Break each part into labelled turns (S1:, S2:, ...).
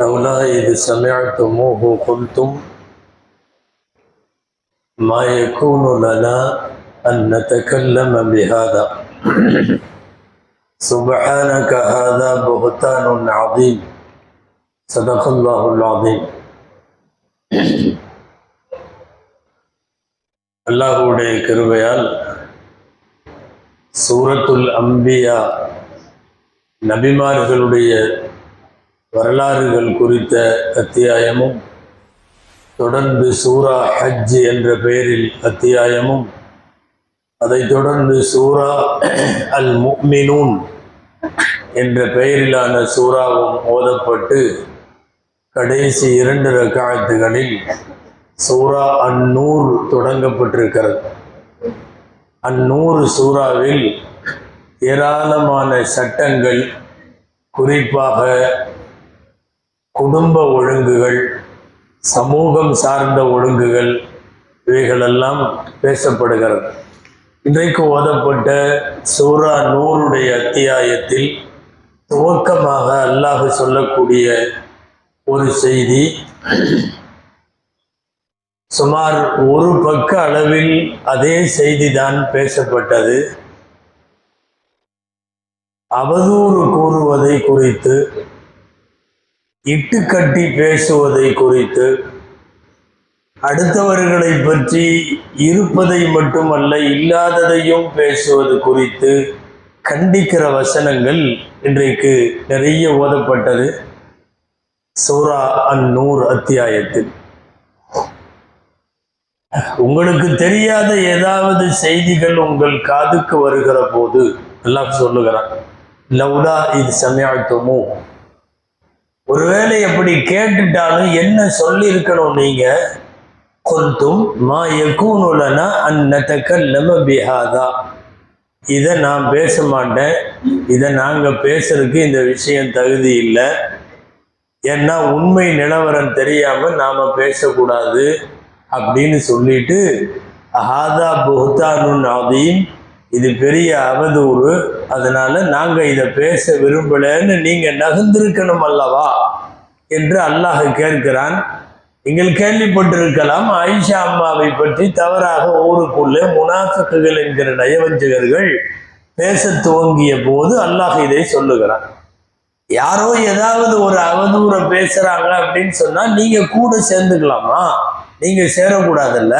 S1: لولا إذ سمعتموه قلتم ما يكون لنا أن نتكلم بهذا سبحانك هذا بهتان عظيم صدق الله العظيم. அல்லாஹ்வுடைய கிருபையால் சூரத்துல் அம்பியா நபிமார்களுடைய வரலாறுகள் குறித்த அத்தியாயமும், தொடர்ந்து சூரா ஹஜ் என்ற பெயரில் அத்தியாயமும், அதைத் தொடர்ந்து சூரா அல் முஃமினூன் என்ற பெயரிலான சூறாவும் ஓதப்பட்டு கடைசி 2 ரக்காத்துகளில் சூரா அந்நூர் தொடங்கப்பட்டிருக்கிறது. அந்நூர் சூறாவில் ஏராளமான சட்டங்கள், குறிப்பாக குடும்ப ஒழுங்குகள், சமூகம் சார்ந்த ஒழுங்குகள், இவைகளெல்லாம் பேசப்படுகிறது. இன்றைக்கு ஓதப்பட்ட சூரா நூருடைய அத்தியாயத்தில் துவக்கமாக அல்லாஹ் சொல்லக்கூடிய ஒரு செய்தி, சுமார் 1 பக்க அளவில் அதே செய்திதான் பேசப்பட்டது. அவதூறு கூறுவதை குறித்து, இட்டுக்கட்டி பேசுவதை குறித்து, அடுத்தவர்களை பற்றி இருப்பதை மட்டுமல்ல இல்லாததையும் பேசுவது குறித்து கண்டிக்கிற வசனங்கள் இன்றைக்கு நிறைய ஓதப்பட்டது சூரா அந்நூர் அத்தியாயத்தில். உங்களுக்கு தெரியாத ஏதாவது செய்திகள் உங்கள் காதுக்கு வருகிற போது அல்லாஹ் சொல்லுகிறான், லவ்லா இது சமயத்துமோ, ஒருவேளை எப்படி கேட்டுட்டாலும் என்ன சொல்லி இருக்கணும் நீங்க, குல்தும் மா யகூனு லனா அன் நதகல்லம பிஹாதா, இதை நான் பேச மாட்டேன், இதை நாங்கள் பேசுறதுக்கு இந்த விஷயம் தகுதி இல்லை, ஏன்னா உண்மை நிலவரம் தெரியாமல் நாம் பேசக்கூடாது அப்படின்னு சொல்லிட்டு, ஹாதா புஹ்தானுன் அதீம், இது பெரிய அவதூறு, அதனால நாங்கள் இதை பேச விரும்பலைன்னு நீங்கள் நகர்ந்திருக்கணும் அல்லவா என்று அல்லாஹ் கேட்கிறான். நீங்கள் கேள்விப்பட்டிருக்கலாம், ஆயிஷா அம்மாவை பற்றி தவறாக ஊருக்குள்ளே முனாஃபிக்குகள் என்கிற நயவஞ்சகர்கள் பேச துவங்கிய போது அல்லாஹ் இதை சொல்லுகிறான். யாரோ ஏதாவது ஒரு அவதூறை பேசுறாங்க அப்படின்னு சொன்னா நீங்க கூட சேர்ந்துக்கலாமா? நீங்க சேரக்கூடாதுல்ல,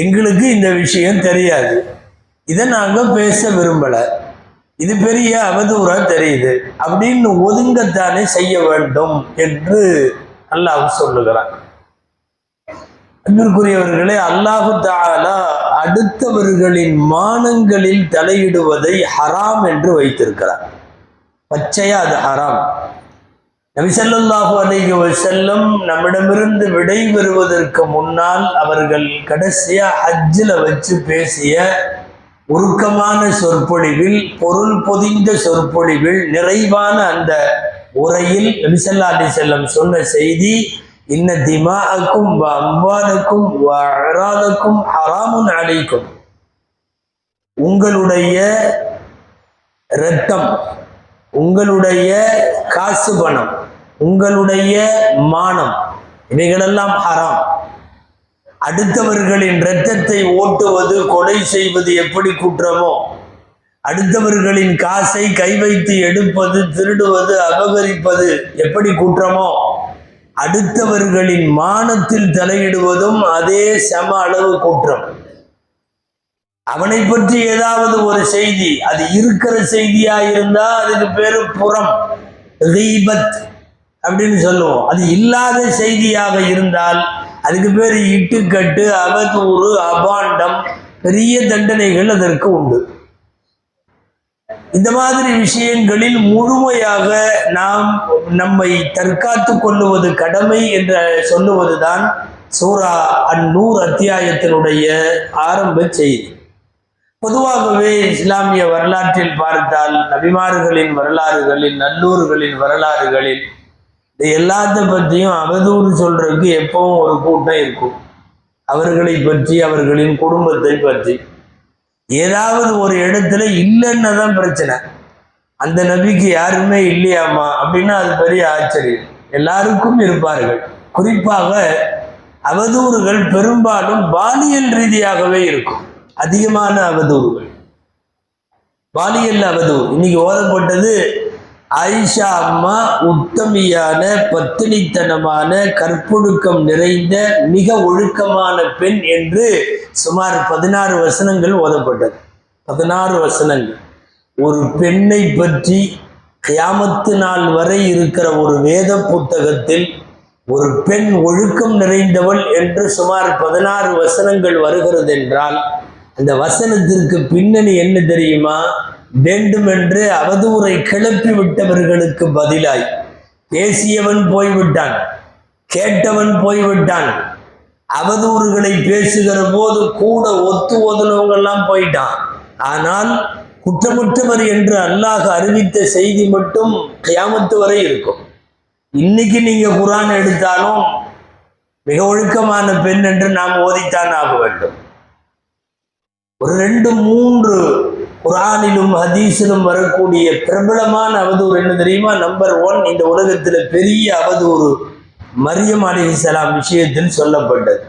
S1: எங்களுக்கு இந்த விஷயம் தெரியாது, இதை நாங்க பேச விரும்பல, இது பெரிய அவதூறா தெரியுது அப்படின்னு ஒதுங்கத்தானே செய்ய வேண்டும் என்று அல்லாஹ் சொல்லுகிறான். அன்பிற்குரியவர்களே, அல்லாஹு தஆலா அடுத்தவர்களின் மானங்களில் தலையிடுவதை ஹராம் என்று வைத்திருக்கிறார். பச்சையா அது ஹராம். நபி ஸல்லல்லாஹு அலைஹி வஸல்லம் நம்மிடமிருந்து விடை பெறுவதற்கு முன்னால் அவர்கள் கடைசியா ஹஜ்ஜில் வச்சு பேசிய உருக்கமான சொற்பொழிவில், பொருள் பொதிந்த சொற்பொழிவில், நிறைவான அந்த உரையில் நபி ஸல்லல்லாஹு அலைஹி வஸல்லம் சொன்ன செய்தி, இன்ன திமாஅக்கும் வ அம்வாலக்கும் வ அராதக்கும் ஹராமுன் அலைக்கும், உங்களுடைய இரத்தம், உங்களுடைய காசு பணம், உங்களுடைய மானம், இவைகளெல்லாம் ஹராம். அடுத்தவர்களின் இரத்தத்தை ஓட்டுவது, கொலை செய்வது எப்படி குற்றமோ, அடுத்தவர்களின் காசை கை வைத்து எடுப்பது, திருடுவது, அபகரிப்பது எப்படி குற்றமோ, அடுத்தவர்களின் மானத்தில் தலையிடுவதும் அதே சம அளவு குற்றம். அவனை பற்றி ஏதாவது ஒரு செய்தி, அது இருக்கிற செய்தியா இருந்தா அதுக்கு பேரு புறம், கீபத் அப்படின்னு சொல்லுவோம். அது இல்லாத செய்தியாக இருந்தால் அதுக்கு பேரு இட்டுக்கட்டு, அவதூறு, அபாண்டம், பெரிய தண்டனைகள் அதற்கு உண்டு. இந்த மாதிரி விஷயங்களில் முழுமையாக நாம் நம்மை தற்காத்து கொள்ளுவது கடமை என்று சொல்லுவதுதான் சூரா அந்நூர் அத்தியாயத்தினுடைய ஆரம்ப செய்தி. பொதுவாகவே இஸ்லாமிய வரலாற்றில் பார்த்தால், நபிமார்களின் வரலாறுகளில், நல்லூர்களின் வரலாறுகளில் எல்லாத்த பற்றியும் அவதூறு சொல்றதுக்கு எப்பவும் ஒரு கூட்டம் இருக்கும். அவர்களை பற்றி, அவர்களின் குடும்பத்தை பற்றி ஏதாவது ஒரு இடத்துல இல்லைன்னு தான் பிரச்சனை. அந்த நபிக்கு யாருமே இல்லையாமா அப்படின்னா அது பெரிய ஆச்சரியம். எல்லாருக்கும் இருப்பார்கள். குறிப்பாக அவதூறுகள் பெரும்பாலும் பாலியல் ரீதியாகவே இருக்கும். அதிகமான அவதூறுகள் பாலியல் அவதூறு. இன்னைக்கு ஓதப்பட்டது ஆயிஷா அம்மா உத்தமியான, பத்தினித்தனமான, கற்பொழுக்கம் நிறைந்த, மிக ஒழுக்கமான பெண் என்று சுமார் 16 வசனங்கள் ஓதப்பட்டது. 16 வசனங்கள். ஒரு பெண்ணை பற்றி கியாமத்து நாள் வரை இருக்கிற ஒரு வேத புத்தகத்தில் ஒரு பெண் ஒழுக்கம் நிறைந்தவள் என்று சுமார் 16 வசனங்கள் வருகிறது என்றால் அந்த வசனத்திற்கு பின்னணி என்ன தெரியுமா? வேண்டுமென்று அவதூறை கிளப்பி விட்டவர்களுக்கு பதிலாய் பேசியவன் போய்விட்டான், கேட்டவன் போய்விட்டான், அவதூறுகளை பேசுகிற போது கூட ஒத்து ஓதுனவங்கெல்லாம் போயிட்டான். ஆனால் குற்றமற்றவர் என்று அல்லாஹ் அறிவித்த செய்தி மட்டும் கியாமத்து வரை இருக்கும். இன்னைக்கு நீங்க குர்ஆன் எடுத்தாலும் மிக ஒழுக்கமான பெண் என்று நாம் ஓதித்தான் ஆக வேண்டும். ஒரு 2-3 குர்ஆனிலும் ஹதீஸிலும் வரக்கூடிய பிரபலமான அவதூறு என்ன தெரியுமா? நம்பர் 1, இந்த உலகத்தில் பெரிய அவதூறு மரியம் அலைஹிஸ்ஸலாம் விஷயத்தில் சொல்லப்பட்டது.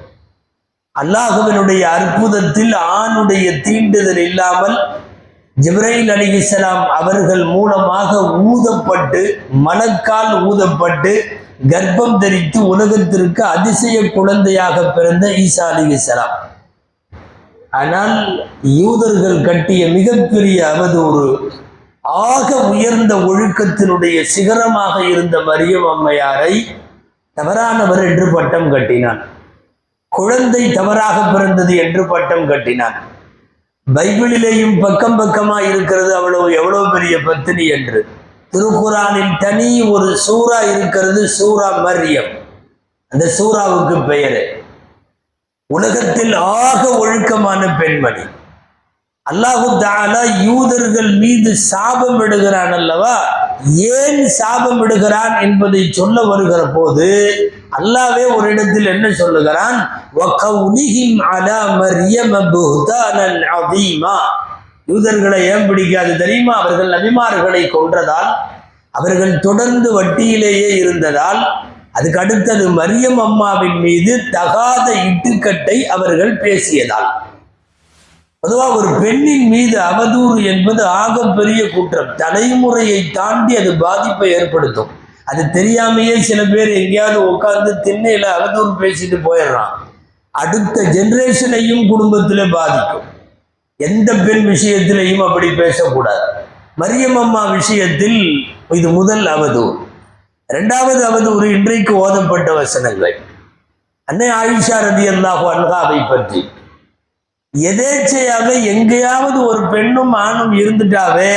S1: அல்லாஹ்வினுடைய அற்புதத்தில் ஆணுடைய தீண்டுதல் இல்லாமல் ஜிப்ரைல் அலைஹிஸ்ஸலாம் அவர்கள் மூலமாக ஊதப்பட்டு, மலக்கால் ஊதப்பட்டு கர்ப்பம் தரித்து உலகத்திற்கு அதிசய குழந்தையாக பிறந்த ஈசா அலைஹிஸ்ஸலாம். ஆனால் யூதர்கள் கட்டிய மிகப்பெரிய அவதூறு, ஆக உயர்ந்த ஒழுக்கத்தினுடைய சிகரமாக இருந்த மரியம் அம்மையாரை தவறானவர் என்று பட்டம் கட்டினான். குழந்தை தவறாக பிறந்தது என்று பட்டம் கட்டினான். பைபிளிலேயும் பக்கம் பக்கமாக இருக்கிறது எவ்வளவு பெரிய பத்தினி என்று. திருக்குர்ஆனில் தனி ஒரு சூரா இருக்கிறது, சூரா மரியம். அந்த சூராவுக்கு பெயர் உலகத்தில் ஆக ஒழுக்கமான பெண்மணி. அல்லாஹு தஆலா யூதர்கள் மீது சாபம் இடுகிறான் அல்லவா? ஏன் சாபம் இடுகிறான் என்பதை சொல்ல வருகிற போது அல்லாஹ்வே ஒரு இடத்தில் என்ன சொல்லுகிறான்? வகௌலிஹிம் அலா மர்யம் புஹ்தானன் அதீமா. யூதர்களை ஏன் பிடிக்காது தெரியுமா? அவர்கள் நபிமார்களை கொன்றதால், அவர்கள் தொடர்ந்து வட்டியிலேயே இருந்ததால், அதுக்கு அடுத்தது மரியம் அம்மாவின் மீது தகாத இட்டுக்கட்டை அவர்கள் பேசியதால். பொதுவாக ஒரு பெண்ணின் மீது அவதூறு என்பது ஆகப்பெரிய குற்றம். தலைமுறையை தாண்டி அது பாதிப்பை ஏற்படுத்தும். அது தெரியாமையே சில பேர் எங்கேயாவது உட்கார்ந்து திண்ணையில அவதூறு பேசிட்டு போயிடுறான். அடுத்த ஜெனரேஷனையும் குடும்பத்திலே பாதிக்கும். எந்த பெண் விஷயத்திலையும் அப்படி பேசக்கூடாது. மரியம் அம்மா விஷயத்தில் இது முதல் அவதூறு. 2வது அவதூறு இன்றைக்கு ஓதப்பட்ட வசனங்கள். அன்னை ஆயிஷா ரலியல்லாஹு அன்ஹாவை பற்றி எதேச்சையாக எங்கேயாவது ஒரு பெண்ணும் ஆணும் இருந்துட்டாவே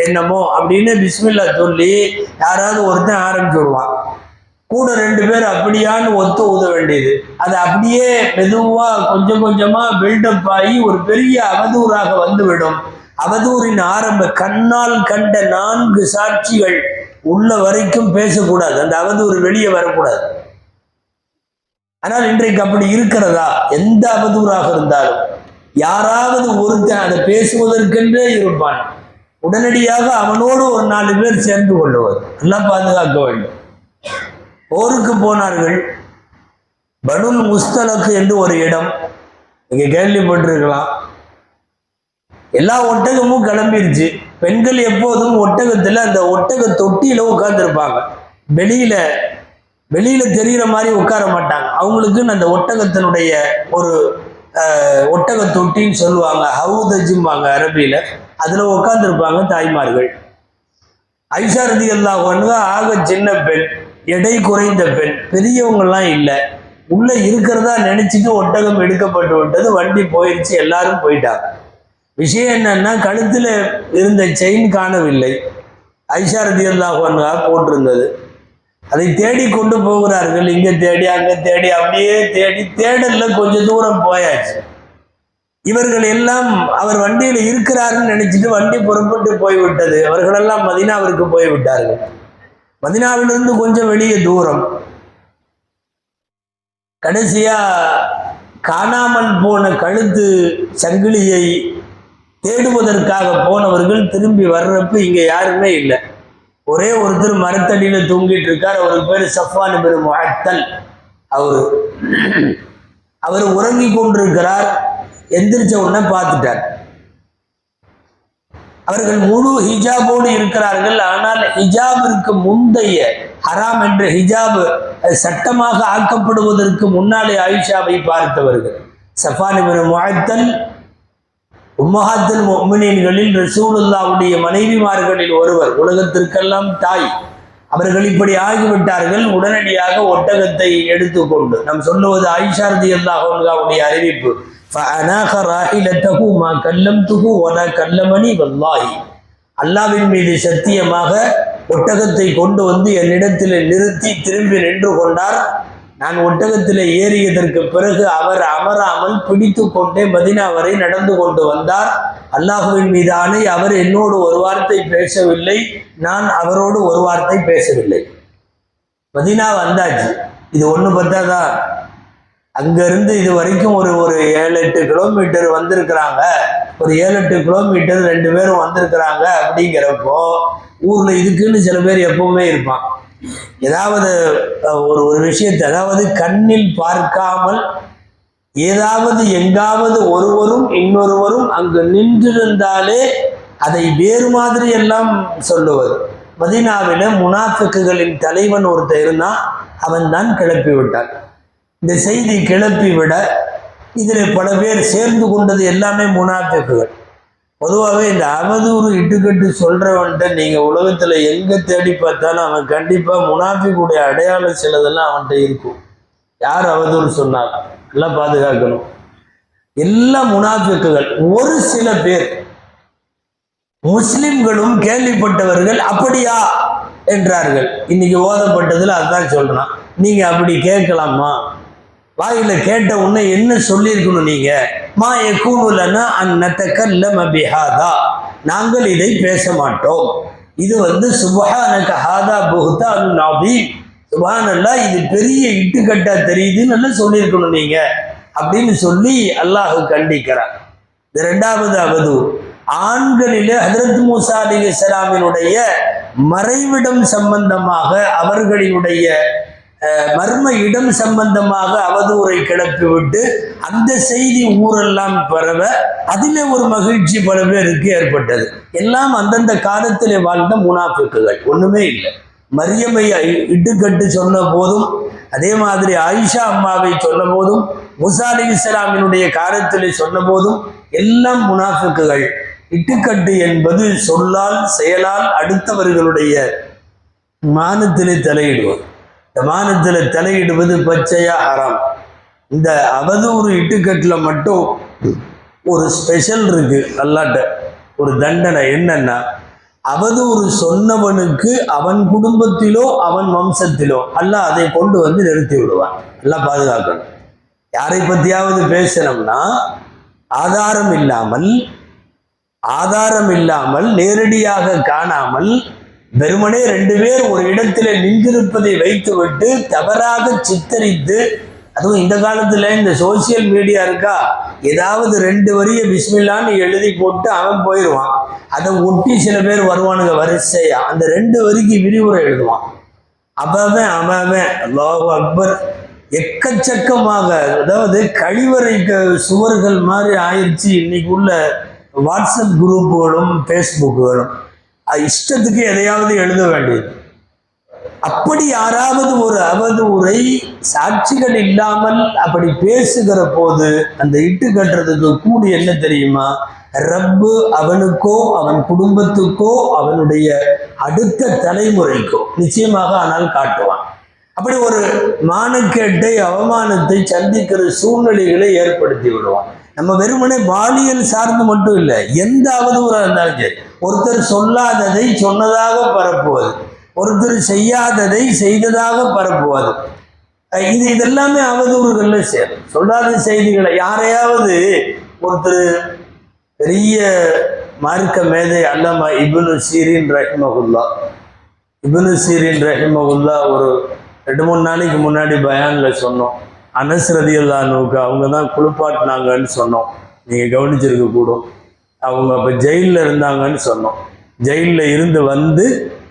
S1: என்னமோ அப்படின்னு பிஸ்மில்லா சொல்லி யாராவது ஒருத்தன் ஆரம்பிச்சு விடுவான். கூட 2 பேர் அப்படியான்னு ஒத்து ஊத வேண்டியது. அது அப்படியே மெதுவா கொஞ்சம் கொஞ்சமா பில்டப் ஆகி ஒரு பெரிய அவதூறாக வந்துவிடும். அவதூறின் ஆரம்ப கண்ணால் கண்ட 4 சாட்சிகள் உள்ள வரைக்கும் பேசக்கூடாது. அந்த அவதூறு வெளியே வரக்கூடாது. ஆனால் இன்றைக்கு அப்படி இருக்கிறதா? எந்த அவதூறாக இருந்தாலும் யாராவது ஒருத்தன் அதை பேசுவதற்கென்றே இருப்பான். உடனடியாக அவனோடு ஒரு 4 பேர் சேர்ந்து கொள்ளுவது. எல்லாம் பாதுகாக்க வேண்டும். போருக்கு போனார்கள். பனுல் முஸ்தலக் என்று ஒரு இடம், நீங்க கேள்விப்பட்டிருக்கலாம். எல்லா ஒட்டகமும் கிளம்பிருச்சு. பெண்கள் எப்போதும் ஒட்டகத்துல அந்த ஒட்டக தொட்டியில உட்கார்ந்துருப்பாங்க. வெளியில தெரிகிற மாதிரி உட்கார மாட்டாங்க. அவங்களுக்குன்னு அந்த ஒட்டகத்தினுடைய ஒரு ஒட்டக தொட்டின்னு சொல்லுவாங்க, ஹவுதஜும்பாங்க அரபியில. அதுல உட்கார்ந்துருப்பாங்க தாய்மார்கள். ஆயிஷா ரலியல்லாஹு அன்ஹா ஆக சின்ன பெண், எடை குறைந்த பெண், பெரியவங்கெல்லாம் இல்லை. உள்ள இருக்கிறதா நினைச்சிட்டு ஒட்டகம் எடுக்கப்பட்டு விட்டது. வண்டி போயிடுச்சு, எல்லாரும் போயிட்டாங்க. விஷயம் என்னன்னா, கழுத்துல இருந்த செயின் காணவில்லை. ஆயிஷா ரலியல்லாஹு அன்ஹா போட்டிருந்தது. அதை தேடி கொண்டு போகிறார்கள். இங்க தேடி அங்க தேடி அப்படியே தேடல்ல கொஞ்சம் தூரம் போயாச்சு. இவர்கள் எல்லாம் அவர் வண்டியில இருக்கிறாருன்னு நினைச்சிட்டு வண்டி புறப்பட்டு போய்விட்டது. அவர்களெல்லாம் மதீனாவிற்கு போய்விட்டார்கள். மதீனாவிலிருந்து கொஞ்சம் வெளியே தூரம். கடைசியா காணாமல் போன கழுத்து சங்கிலியை தேடுவதற்காக போனவர்கள் திரும்பி வர்றப்ப இங்க யாருமே இல்லை. ஒரே ஒருத்தர் மரத்தடியில தூங்கிட்டு இருக்கார். அவருக்கு பேர் சஃப்வான் இப்னு முஅத்தல். அவர் உறங்கி கொண்டிருக்கிறார். எந்திரிச்ச உடனே பார்த்துட்டார். அவர்கள் முழு ஹிஜாபோடு இருக்கிறார்கள். ஆனால் ஹிஜாபிற்கு முந்தைய ஹராம் என்ற ஹிஜாப் சட்டமாக ஆக்கப்படுவதற்கு முன்னாலே ஆயிஷாவை பார்த்தவர்கள். சஃப்வான் இப்னு முஅத்தல் உம்மஹாத்துல் முஃமினீன்களில் ரசூலுல்லாஹ்வுடைய மனைவிமார்களில் ஒருவர், உலகத்திற்கெல்லாம் தாய். அவர்கள் இப்படி ஆகிவிட்டார்கள். உடனடியாக ஒட்டகத்தை எடுத்துக்கொண்டு, நாம் சொல்லுவது ஆயிஷா ரலியல்லாஹு அன்ஹாவுடைய அறிவிப்பு, ஃபஅனாக ராஹிலத்தஹு மா கல்லம்துஹு வலா கல்லமனி வல்லாஹி, அல்லாஹ்வின் மீது சத்தியமாக ஒட்டகத்தை கொண்டு வந்து என்னிடத்தில் நிறுத்தி திரும்பி நின்று கொண்டார். நான் ஒட்டகத்தில் ஏறியதற்கு பிறகு அவர் அமராமல் பிடித்து கொண்டே மதீனா வரை நடந்து கொண்டு வந்தார். அல்லாஹுவின் மீது ஆணை, அவர் என்னோடு ஒரு வார்த்தை பேசவில்லை, நான் அவரோடு ஒரு வார்த்தை பேசவில்லை. மதீனா வந்தாச்சு. இது ஒன்று பத்தாதான், அங்கிருந்து இது வரைக்கும் ஒரு 7-8 கிலோமீட்டர் வந்திருக்கிறாங்க. ஒரு 7-8 கிலோமீட்டர் 2 பேரும் வந்திருக்கிறாங்க. அப்படிங்கிறப்போ ஊர்ல இதுக்குன்னு சில பேர் எப்பவுமே இருப்பான். ஏதாவது ஒரு விஷயத்தை, அதாவது கண்ணில் பார்க்காமல் ஏதாவது எங்காவது ஒருவரும் இன்னொருவரும் அங்கு நின்றிருந்தாலே அதை வேறு மாதிரி எல்லாம் சொல்லுவது. மதீனாவில முனாஃபிக்குகளின் தலைவன் ஒருத்தர் இருந்தான். அவன் தான் கிளப்பி விட்டான். இந்த செய்தி கிளப்பி விட இதில் பல பேர் சேர்ந்து கொண்டது எல்லாமே முனாஃபிக்குகள். பொதுவாகவே இந்த அவதூறு இட்டுக்கட்டு சொல்றவன்ட்ட நீங்க உலகத்துல எங்க தேடி பார்த்தாலும் அவன் கண்டிப்பா முனாஃபிக்குடைய அடையாளம் சிலதெல்லாம் அவன்கிட்ட இருக்கும். யார் அவதூறு சொன்னாலும் எல்லாம் பாதுகாக்கணும். எல்லா முனாஃபிக்குகள். ஒரு சில பேர் முஸ்லிம்களும் கேள்விப்பட்டவர்கள் அப்படியா என்றார்கள். இன்னைக்கு ஓதப்பட்டதுல அதுதான் சொல்றான். நீங்க அப்படி கேட்கலாமா? வாயில கேட்ட உடனே என்ன சொல்லியிருக்கணும்? நீங்க மா யகூனுலனா அன் நதகல்லம பிஹாதா, நாங்கள் இதை பேச மாட்டோம். இது சுப்ஹானக ஹாதா புஹ்தானுன் அதீம், சுப்ஹானல்லாஹ், இது பெரிய இட்டுக்கட்டா தெரியுதுன்னு நல்லா சொல்லியிருக்கணும் நீங்க அப்படின்னு சொல்லி அல்லாஹ் கண்டிக்கிறார். இது 2வது அவதூறு. ஆண்களிலே ஹஜ்ரத் மூசா அலைஹிஸ்ஸலாமினுடைய மறைவிடம் சம்பந்தமாக, அவர்களினுடைய மர்ம இடம் சம்பந்தமாக அவதூறை கிளப்பிவிட்டு அந்த செய்தி ஊரெல்லாம் பரவ அதிலே ஒரு மகிழ்ச்சி பல பேருக்கு ஏற்பட்டது. எல்லாம் அந்தந்த காலத்திலே வாழ்ந்த முனாஃபிக்குகள், ஒண்ணுமே இல்லை. மரியமை இட்டுக்கட்டு சொன்ன போதும், அதே மாதிரி ஆயிஷா அம்மாவை சொன்ன போதும், மூசா அலைஹிஸ்ஸலாமினுடைய காலத்திலே சொன்ன போதும் எல்லாம் முனாஃபிக்குகள். இட்டுக்கட்டு என்பது சொல்லால் செயலால் அடுத்தவர்களுடைய மானத்திலே தலையிடுவது. இந்த மானத்தில் தலையிடுவது பச்சையா ஹராம். இந்த அவதூறு இட்டுக்கட்டில் மட்டும் ஒரு ஸ்பெஷல் இருக்கு. அல்லாட்ட ஒரு தண்டனை என்னன்னா, அவதூறு சொன்னவனுக்கு அவன் குடும்பத்திலோ அவன் வம்சத்திலோ அல்லாஹ் அதை கொண்டு வந்து நிறுத்தி விடுவான். எல்லாம் பாதுகாக்கணும். யாரை பத்தியாவது பேசணும்னா ஆதாரம் இல்லாமல் நேரடியாக காணாமல் வெறுமனே 2 பேர் ஒரு இடத்துல நின்றிருப்பதை வைத்துவிட்டு தவறாக சித்தரித்து, அதுவும் இந்த காலத்துல இந்த சோசியல் மீடியா இருக்கா, ஏதாவது 2 வரிய பிஸ்மில்லான்னு எழுதி போட்டு அவன் போயிடுவான். அதை ஒட்டி சில பேர் வருவானுங்க வரிசையா, அந்த 2 வரிக்கு விரிவுரை எழுதுவான். அவன் அல்லாஹு அக்பர், எக்கச்சக்கமாக, அதாவது கழிவறை சுவர்கள் மாதிரி ஆயிடுச்சு இன்னைக்கு உள்ள வாட்ஸ்அப் குரூப்புகளும் ஃபேஸ்புக்குகளும். இஷ்டத்துக்கு எதையாவது எழுத வேண்டியது. அப்படி யாராவது ஒரு அவதூறை சாட்சிகள் இல்லாமல் அப்படி பேசுகிற போது அந்த இட்டு கட்டுறதுக்கு கூடி என்ன தெரியுமா? ரப்பு அவனுக்கோ அவன் குடும்பத்துக்கோ அவனுடைய அடுத்த தலைமுறைக்கோ நிச்சயமாக ஆனால் காட்டுவான். அப்படி ஒரு மானக்கேட்டை அவமானத்தை சந்திக்கிற சூழ்நிலைகளை ஏற்படுத்தி விடுவான். நம்ம வெறுமனே பாலியல் சார்ந்து மட்டும் இல்லை, எந்த அவதூறாக இருந்தாலும் சரி. ஒருத்தர் சொல்லாததை சொன்னதாக பரப்புவது, ஒருத்தர் செய்யாததை செய்ததாக பரப்புவது, இதெல்லாமே அவதூறுகள்ல சேரும். சொல்லாத செய்திகளை யாரையாவது ஒருத்தர் பெரிய மார்க்க மேதை அல்லமா இப்னு சீரின் ரஹிமஹுல்லா ஒரு 2-3 நாளைக்கு முன்னாடி பயான்ல சொன்னோம். அனஸ் ரலியல்லாஹு அன்ஹு அவங்க தான் குளிப்பாட்டினாங்கன்னு சொன்னோம். நீங்கள் கவனிச்சிருக்க கூடும். அவங்க அப்போ ஜெயிலில் இருந்தாங்கன்னு சொன்னோம். ஜெயிலில் இருந்து வந்து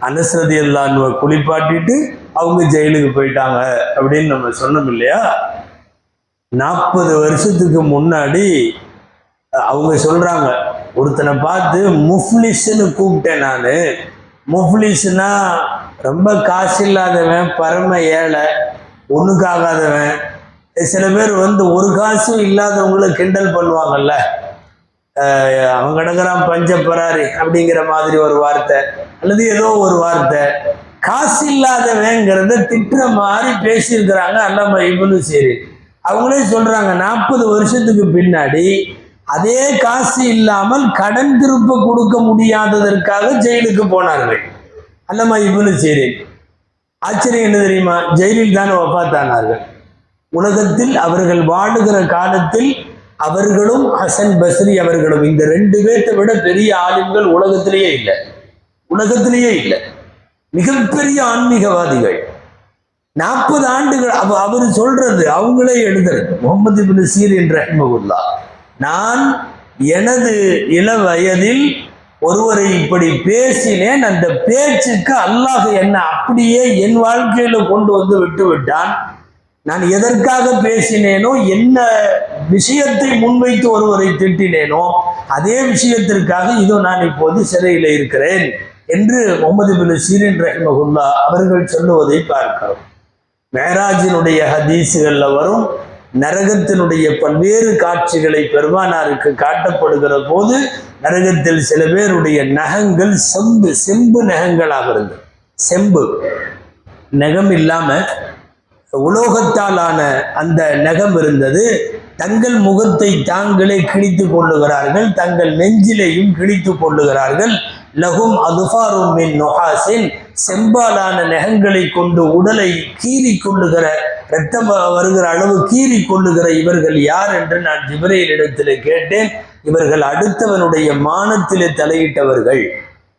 S1: அனஸ் ரலியல்லாஹு அன்ஹு குளிப்பாட்டிட்டு அவங்க ஜெயிலுக்கு போயிட்டாங்க அப்படின்னு நம்ம சொன்னோம் இல்லையா. 40 வருஷத்துக்கு முன்னாடி அவங்க சொல்றாங்க, ஒருத்தனை பார்த்து முஃப்லிஸ்ன்னு கூப்பிட்டேன் நான். முஃப்லிஸ்னா ரொம்ப காசு இல்லாதவன், பரம ஏழை, ஒண்ணுக்காகாதவன். சில பேர் ஒரு காசும் இல்லாதவங்கள கிண்டல் பண்ணுவாங்கல்ல, அவன் கிடக்குறான் பஞ்சப்பராரி அப்படிங்கிற மாதிரி ஒரு வார்த்தை, அல்லது ஏதோ ஒரு வார்த்தை. காசு இல்லாதவங்கிறத திட்டுற மாதிரி பேசியிருக்கிறாங்க அல்லாமா இப்னு சீரின். அவங்களே சொல்றாங்க 40 வருஷத்துக்கு பின்னாடி அதே காசு இல்லாமல் கடன் திருப்ப கொடுக்க முடியாததற்காக ஜெயிலுக்கு போனார்கள் அல்லாமா இப்னு சீரின். ஆச்சரியம் என்ன தெரியுமா? ஜெயிலில் தான் வஃபாத்தானார்கள். உலகத்தில் அவர்கள் வாழுகிற காலத்தில் அவர்களும் ஹசன் பஸ்ரி அவர்களும் இந்த 2 பேர்த்தை விட பெரிய ஆளுங்கள் உலகத்திலேயே இல்லை. மிகப்பெரிய ஆன்மீகவாதிகள். 40 ஆண்டுகள் அவர் சொல்றது, அவங்களே எழுதுறது. முகமது இப்னு சீரின் ரஹ்மஹுல்லாஹ், நான் எனது இள வயதில் ஒருவரை இப்படி பேசினேன், அந்த பேச்சுக்கு அல்லாஹ் என்ன அப்படியே என் வாழ்க்கையில கொண்டு வந்து விட்டு விட்டான். நான் எதற்காக பேசினேனோ, என்ன விஷயத்தை முன்வைத்து ஒருவரை திட்டினேனோ, அதே விஷயத்திற்காக இதோ நான் இப்போது சிறையில் இருக்கிறேன் என்று முகமது இப்னு சீரின் ரஹ்மஹுல்லாஹ் அவர்கள் சொல்லுவதை பார்க்கிறோம். மேராஜினுடைய ஹதீஸுகள்ல வரும் நரகத்தினுடைய பல்வேறு காட்சிகளை பெருமானாருக்கு காட்டப்படுகிற போது நரகத்தில் சில பேருடைய நகங்கள் செம்பு நகங்களாக இருந்தது. செம்பு நகம் இல்லாம உலோகத்தாலான அந்த நகம் இருந்தது. தங்கள் முகத்தை தாங்களே கிழித்து கொள்ளுகிறார்கள், தங்கள் நெஞ்சிலையும் கிழித்து கொள்ளுகிறார்கள். லகும் அதுஃபாரும் மின் நுஹாஸின், செம்பாலான நகங்களை கொண்டு உடலை கீறி கொள்ளுகிற, ரத்தம் வருகிற அளவு கீறி கொள்ளுகிற இவர்கள் யார் என்று நான் ஜிப்ரீலிடத்தில் கேட்டேன். இவர்கள் அடுத்தவனுடைய மானத்திலே தலையிட்டவர்கள்.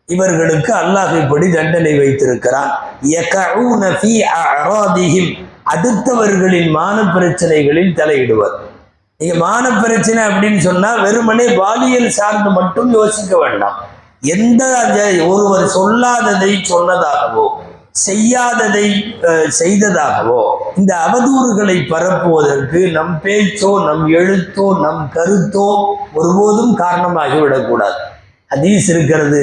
S1: இவர்களுக்கு அல்லாஹ் இப்படி தண்டனை வைத்திருக்கிறான். யகஊன ஃபீ அஅராதிஹிம், அடுத்தவர்களின் மான பிரச்சனைகளில் தலையிடுவர். நீங்க மான பிரச்சனை அப்படின்னு சொன்னா வெறுமனே பாலியல் சார்ந்து மட்டும் யோசிக்க வேண்டாம். எந்த ஒருவர் சொல்லாததை சொன்னதாகவோ, செய்யாததை செய்ததாகவோ இந்த அவதூறுகளை பரப்புவதற்கு நம் பேச்சோ, நம் எழுத்தோ, நம் கருத்தோ ஒருபோதும் காரணமாகிவிடக்கூடாது. ஹதீஸ் இருக்கிறது,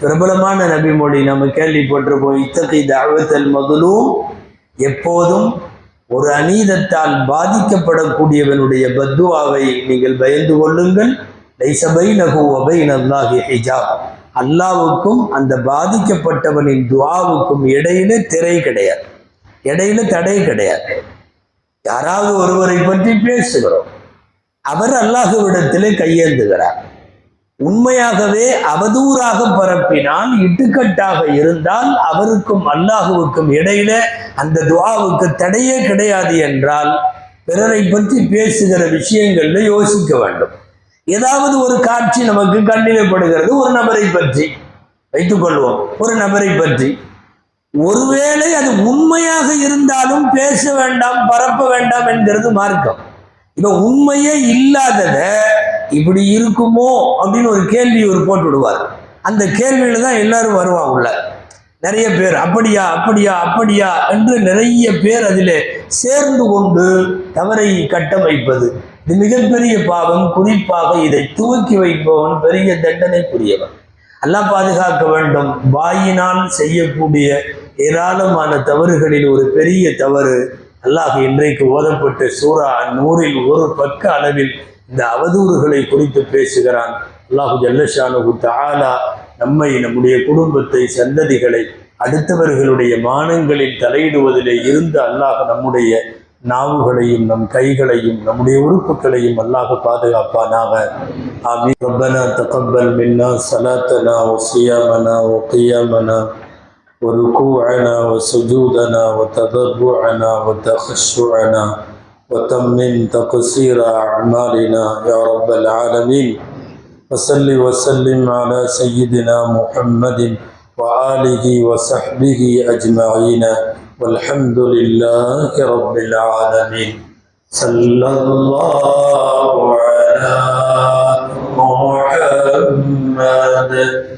S1: பிரபலமான நபிமொழி நம்ம கேள்விப்பட்டிருப்போம், இத்தகி தஅவத்தல் மதுலூம், எப்போதும் ஒரு அநீதத்தால் பாதிக்கப்படக்கூடியவனுடைய பத்துவாவை நீங்கள் பயந்து கொள்ளுங்கள். லைஸ பைனஹு வ பைனல்லாஹி ஹிஜாப், அல்லாஹ்வுக்கும் அந்த பாதிக்கப்பட்டவனின் துஆவுக்கும் இடையில திரை கிடையாது, இடையில தடை கிடையாது. யாராவது ஒருவரை பற்றி பேசுகிறோம், அவர் அல்லாஹ்விடத்திலே கையேந்துகிறார். உண்மையாகவே அவதூறாக பரப்பினால், இட்டுக்கட்டாக இருந்தால் அவருக்கும் அல்லாஹுவுக்கும் இடையில அந்த துஆவுக்கு தடையே கிடையாது என்றால் பிறரை பற்றி பேசுகிற விஷயங்கள்ல யோசிக்க வேண்டும். ஏதாவது ஒரு காட்சி நமக்கு கண்ணிலைப்படுகிறது, ஒரு நபரை பற்றி வைத்துக் கொள்வோம், ஒரு நபரை பற்றி, ஒருவேளை அது உண்மையாக இருந்தாலும் பேச வேண்டாம், பரப்ப வேண்டாம் என்கிறது மார்க்கம். இப்ப உண்மையே இல்லாதத இப்படி இருக்குமோ அப்படின்னு ஒரு கேள்வி போட்டு விடுவார். அந்த கேள்வியில தான் எல்லாரும் வருவாங்க உள்ள. நிறைய பேர் அப்படியா அப்படியா அப்படியா என்று நிறைய பேர் அதிலே சேர்ந்து கொண்டு தவறை கட்டமைப்பது இது மிகப்பெரிய பாவம். குறிப்பாக இதை துவக்கி வைப்பவன் பெரிய தண்டனைக்குரியவன். அல்லாஹ் பாதுகாக்க வேண்டும். வாயினால் செய்யக்கூடிய ஏராளமான தவறுகளில் ஒரு பெரிய தவறு, அல்லாஹ் இன்றைக்கு ஓதப்பட்ட சூரா நூறில் ஒரு பக்க அளவில் இந்த அவதூறுகளை குறித்து பேசுகிறான். அல்லாஹு ஜல்லஷானஹு தஆலா நம்மை, நம்முடைய குடும்பத்தை, சந்ததிகளை அடுத்தவர்களுடைய மானங்களில் தலையிடுவதிலே இருந்து அல்லாஹ் நம்முடைய நாவுகளையும் நம் கைகளையும் நம்முடைய உறுப்புகளையும் அல்லாஹ் பாதுகாப்பானாக. ஆமீன். ரப்பனா தகப்பல் மின்னா ஸலாத்தனா வ ஸியாமனா வ கியாமனா வ ருகூஅனா வ சுஜூதனா வ ததர்ருஅனா வ தخشعنا وتمم تقصير أعمالنا يا رب العالمين. وصل وسلم على سيدنا محمد وآله وصحبه أجمعين والحمد لله رب العالمين. صلى الله على محمد محمد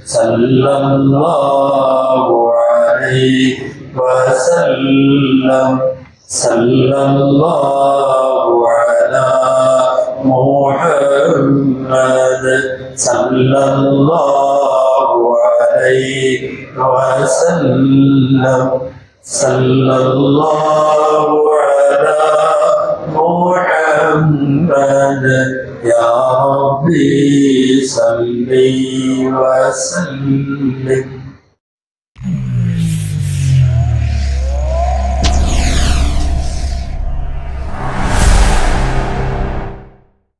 S1: صلى الله عليه وسلم صلى الله على محمد صلى الله عليه وسلم صلى الله على محمد يا ربي صل وسلم